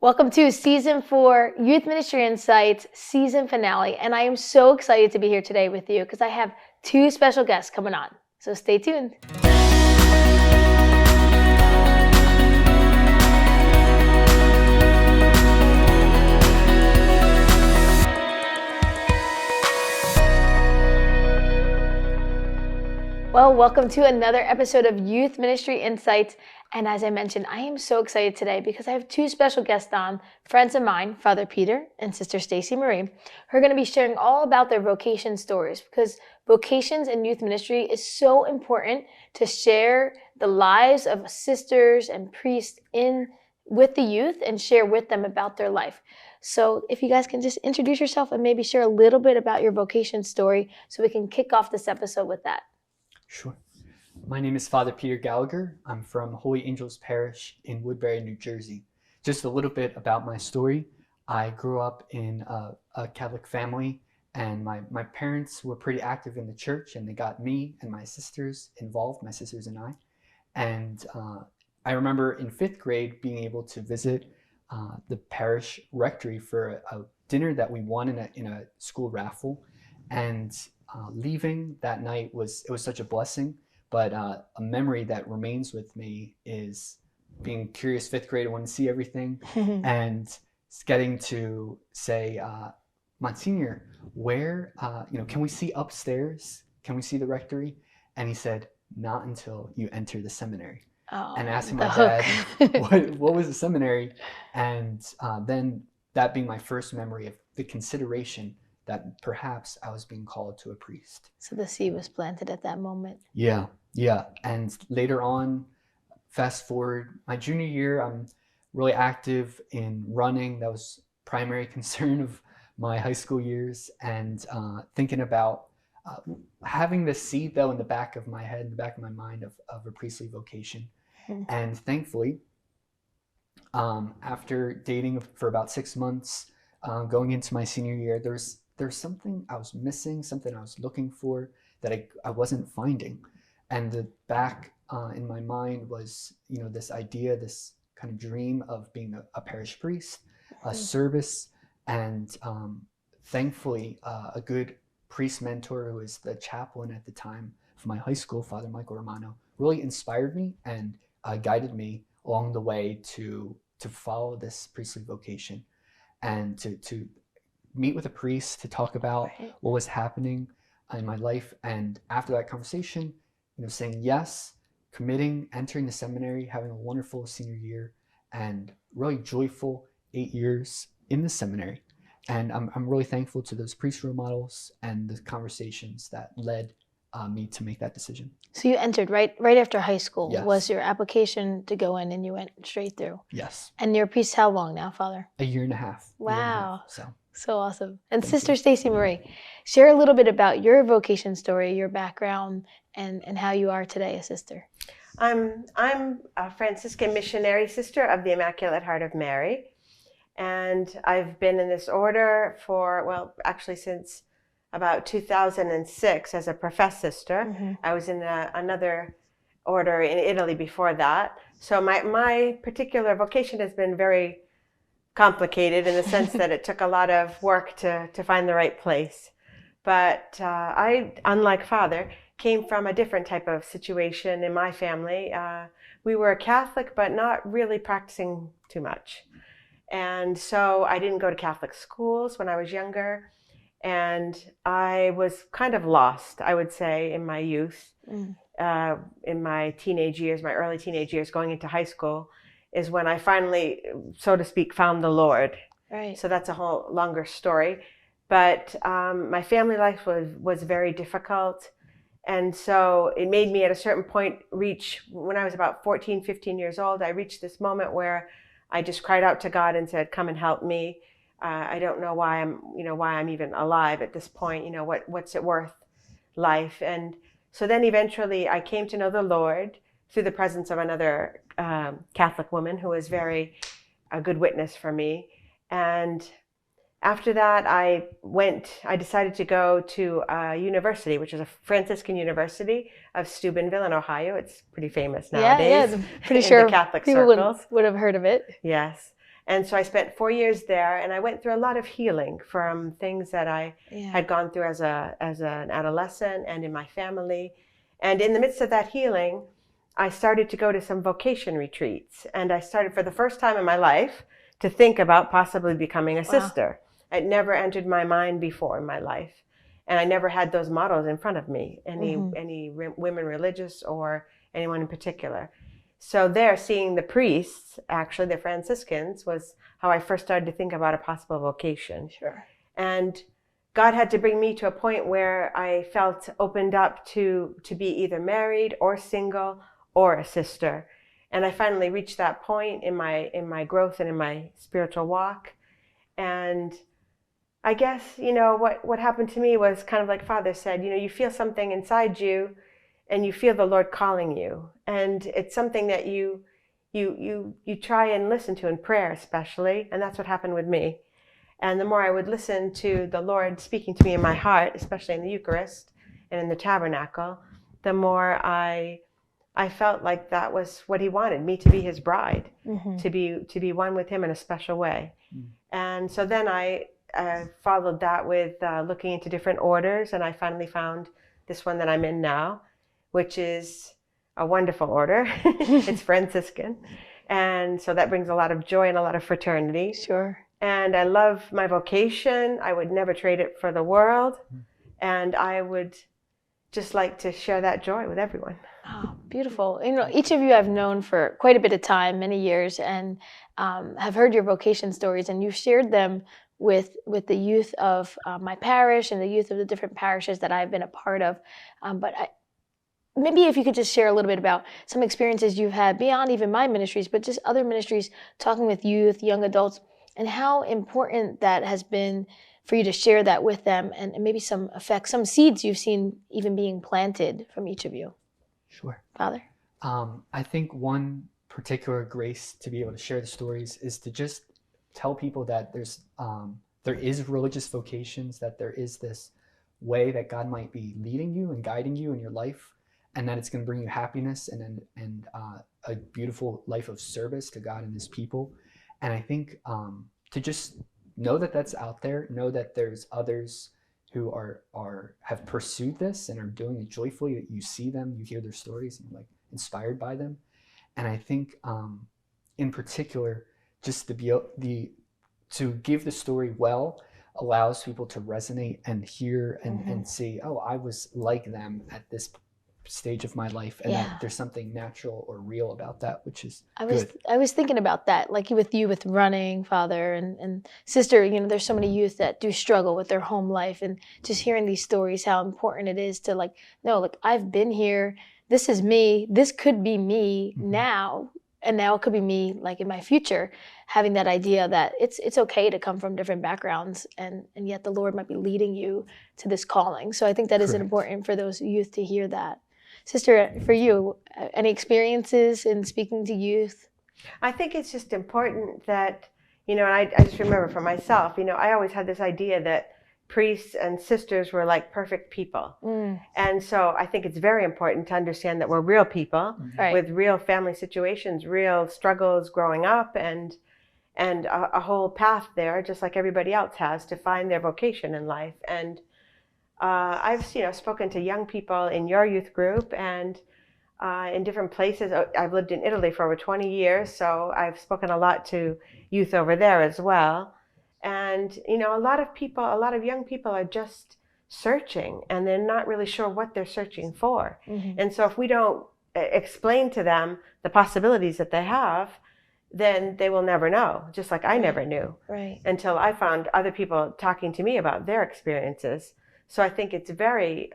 Welcome to Season 4 Youth Ministry Insights Season Finale. And I am so excited to be here today with you because I have two special guests coming on. So stay tuned. Well, welcome to another episode of Youth Ministry Insights. And as I mentioned, I am so excited today because I have two special guests on, friends of mine, Father Peter and Sister Stacy Marie, who are going to be sharing all about their vocation stories, because vocations in youth ministry is so important to share the lives of sisters and priests with the youth and share with them about their life. So if you guys can just introduce yourself and maybe share a little bit about your vocation story so we can kick off this episode with that. Sure. My name is Father Peter Gallagher. I'm from Holy Angels Parish in Woodbury, New Jersey. Just a little bit about my story. I grew up in a Catholic family, and my parents were pretty active in the church, and they got me and my sisters involved, my sisters and I. And I remember in 5th grade being able to visit the parish rectory for a dinner that we won in a school raffle. And leaving that night was such a blessing, but a memory that remains with me is being curious 5th grade, I want to see everything, and getting to say, Monsignor, where, can we see upstairs? Can we see the rectory? And he said, not until you enter the seminary. Oh, and asking my dad, what was the seminary? And then that being my first memory of the consideration that perhaps I was being called to a priest. So the seed was planted at that moment. Yeah. And later on, fast forward, my junior year, I'm really active in running. That was primary concern of my high school years, and thinking about having this seed, though, in the back of my head, in the back of my mind of a priestly vocation. And thankfully, after dating for about 6 months, going into my senior year, there's something I was missing, something I was looking for that I wasn't finding. And the back in my mind was, this idea, this kind of dream of being a parish priest, a service. And thankfully, a good priest mentor who was the chaplain at the time of my high school, Father Michael Romano, really inspired me and guided me along the way to follow this priestly vocation and to meet with a priest to talk about what was happening in my life. And after that conversation, saying yes, committing, entering the seminary, having a wonderful senior year, and really joyful 8 years in the seminary. And I'm really thankful to those priest role models and the conversations that led me to make that decision. So you entered right after high school. Yes. Was your application to go in, and you went straight through? Yes. And you're a priest how long now, Father? A year and a half. Wow. So awesome. And Thank Sister you. Stacy Marie, share a little bit about your vocation story, your background, and how you are today a sister. I'm a Franciscan missionary sister of the Immaculate Heart of Mary. And I've been in this order since about 2006 as a professed sister. I was in another order in Italy before that. So my particular vocation has been very complicated in the sense that it took a lot of work to find the right place. But I, unlike Father, came from a different type of situation in my family. We were Catholic, but not really practicing too much. And so I didn't go to Catholic schools when I was younger. And I was kind of lost, I would say, in my youth. In my teenage years, my early teenage years, going into high school, is when I finally, so to speak, found the Lord. Right. So that's a whole longer story. But my family life was very difficult. And so it made me at a certain point when I was about 14, 15 years old, I reached this moment where I just cried out to God and said, come and help me. I don't know why I'm even alive at this point. What's it worth, life? And so then eventually I came to know the Lord through the presence of another Catholic woman who was a good witness for me. And after that, I decided to go to a university, which is a Franciscan University of Steubenville in Ohio. It's pretty famous nowadays. Yeah, pretty sure in the Catholic people circles. would have heard of it. Yes. And so I spent 4 years there, and I went through a lot of healing from things that I had gone through as an adolescent and in my family. And in the midst of that healing, I started to go to some vocation retreats. And I started for the first time in my life to think about possibly becoming a sister. It never entered my mind before in my life. And I never had those models in front of me, any women religious or anyone in particular. So there, seeing the priests, actually the Franciscans, was how I first started to think about a possible vocation. Sure. And God had to bring me to a point where I felt opened up to be either married or single or a sister. And I finally reached that point in my growth and in my spiritual walk. And I guess, what happened to me was kind of like Father said, you feel something inside you and you feel the Lord calling you. And it's something that you try and listen to in prayer especially. And that's what happened with me. And the more I would listen to the Lord speaking to me in my heart, especially in the Eucharist and in the tabernacle, the more I felt like that was what he wanted, me to be his bride, to be one with him in a special way. And so then I followed that with looking into different orders, and I finally found this one that I'm in now, which is a wonderful order. It's Franciscan. And so that brings a lot of joy and a lot of fraternity. Sure. And I love my vocation. I would never trade it for the world. And I would just like to share that joy with everyone. Oh, beautiful. Each of you I've known for quite a bit of time, many years, and have heard your vocation stories, and you've shared them with the youth of my parish and the youth of the different parishes that I've been a part of. But maybe if you could just share a little bit about some experiences you've had beyond even my ministries, but just other ministries, talking with youth, young adults, and how important that has been for you to share that with them, and maybe some effects, some seeds you've seen even being planted from each of you. Sure. Father? I think one particular grace to be able to share the stories is to just tell people that there is religious vocations, that there is this way that God might be leading you and guiding you in your life, and that it's going to bring you happiness and a beautiful life of service to God and his people. And I think to just know that that's out there, know that there's others who have pursued this and are doing it joyfully, that you see them, you hear their stories, and you're like inspired by them. And I think in particular, just to give the story well allows people to resonate and hear and see, oh, I was like them at this stage of my life, and that there's something natural or real about that, which is good. I was thinking about that, like with running, Father, and Sister, there's so many youth that do struggle with their home life, and just hearing these stories, how important it is to I've been here, this is me, this could be me now, and now it could be me in my future, having that idea that it's okay to come from different backgrounds, and yet the Lord might be leading you to this calling. So I think that is important for those youth to hear that. Sister, for you, any experiences in speaking to youth? I think it's just important that, and I just remember for myself, I always had this idea that priests and sisters were like perfect people. And so I think it's very important to understand that we're real people with real family situations, real struggles growing up, and a whole path there, just like everybody else has, to find their vocation in life. And I've spoken to young people in your youth group and in different places. I've lived in Italy for over 20 years, so I've spoken a lot to youth over there as well. And a lot of young people are just searching, and they're not really sure what they're searching for. And so if we don't explain to them the possibilities that they have, then they will never know, just like I never knew until I found other people talking to me about their experiences. So I think it's very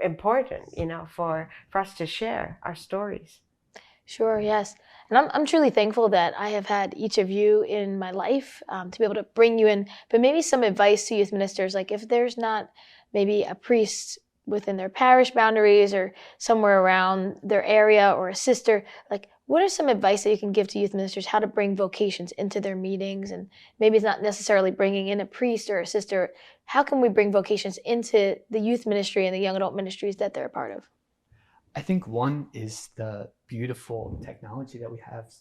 important, for us to share our stories. Sure, yes. And I'm truly thankful that I have had each of you in my life to be able to bring you in, but maybe some advice to youth ministers, like if there's not maybe a priest within their parish boundaries or somewhere around their area, or a sister, what are some advice that you can give to youth ministers, how to bring vocations into their meetings? And maybe it's not necessarily bringing in a priest or a sister. How can we bring vocations into the youth ministry and the young adult ministries that they're a part of? I think one is the beautiful technology that we have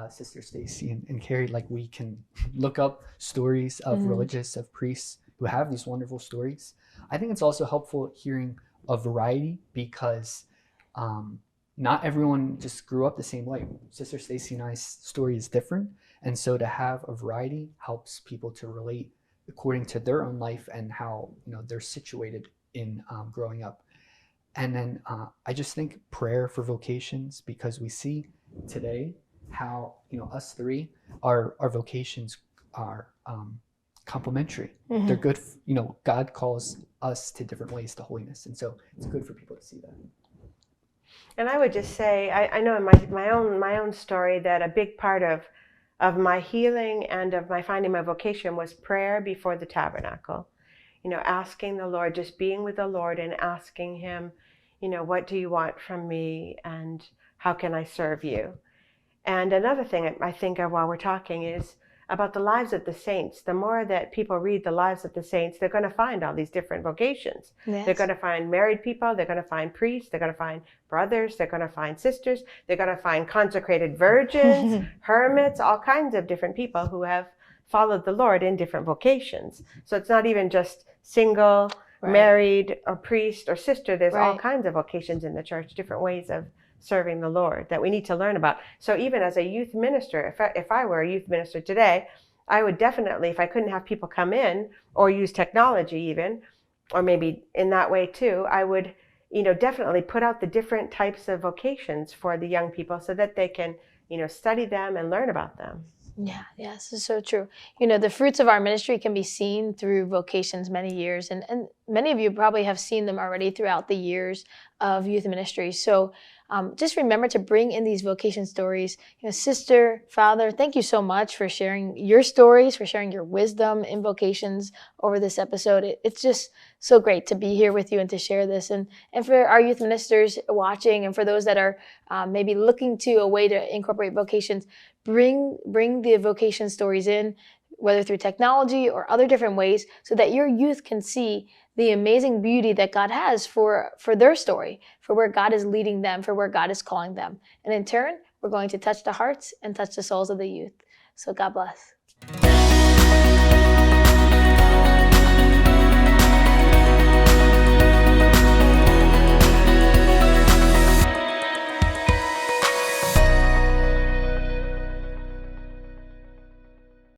Sister Stacy and Kari, like we can look up stories of religious, of priests who have these wonderful stories. I think it's also helpful hearing a variety because not everyone just grew up the same way. Sister Stacy and I's story is different. And so to have a variety helps people to relate according to their own life and how they're situated in growing up. And then I just think prayer for vocations, because we see today how us three, our vocations are complementary. They're good. God calls us to different ways to holiness, and so it's good for people to see that. And I would just say, I know in my own story that a big part of my healing and of my finding my vocation was prayer before the tabernacle. Asking the Lord, just being with the Lord and asking Him, what do you want from me and how can I serve you? And another thing I think of while we're talking is about the lives of the saints. The more that people read the lives of the saints, they're going to find all these different vocations. Yes. They're going to find married people, they're going to find priests, they're going to find brothers, they're going to find sisters, they're going to find consecrated virgins, hermits, all kinds of different people who have followed the Lord in different vocations. So it's not even just single, married, or priest or sister. There's all kinds of vocations in the church, different ways of serving the Lord that we need to learn about. So even as a youth minister, if I were a youth minister today, I would definitely, if I couldn't have people come in or use technology even, or maybe in that way too, I would, definitely put out the different types of vocations for the young people so that they can, study them and learn about them. Yeah, this is so true. The fruits of our ministry can be seen through vocations many years, and many of you probably have seen them already throughout the years of youth ministry. So just remember to bring in these vocation stories. Sister, Father, thank you so much for sharing your stories, for sharing your wisdom in vocations over this episode. It's just so great to be here with you and to share this. And for our youth ministers watching, and for those that are maybe looking to a way to incorporate vocations, bring the vocation stories in, whether through technology or other different ways, so that your youth can see the amazing beauty that God has for their story, for where God is leading them, for where God is calling them. And in turn, we're going to touch the hearts and touch the souls of the youth. So God bless.